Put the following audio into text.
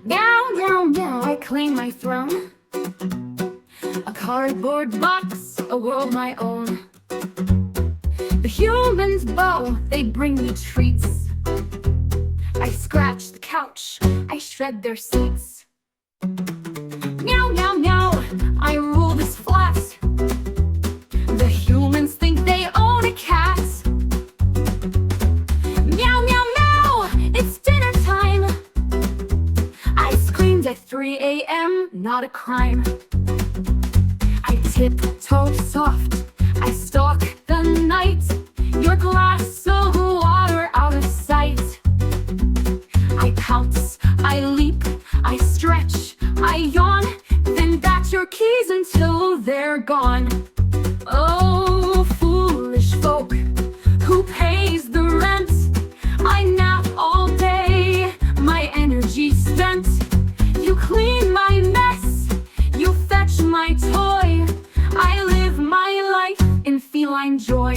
Meow, meow, meow, I claim my throne. A cardboard box, a world my own. The humans bow, they bring me treats. I scratch the couch, I shred their seats. Meow, meow, meow, I rule this flat. The humans think they own a cat. Meow, meow, meow, it's dinner time. I screamed at 3 a.m., not a crime. I tiptoe soft, I stalk the night. Your glass of water out of sight. I pounce, I leap, I stretch, I yawn, then bat your keys until they're gone. Oh, foolish folk, who pays the rent? I nap all day, my energy spent. You clean my mess, you fetch my toy. I live my life in feline joy.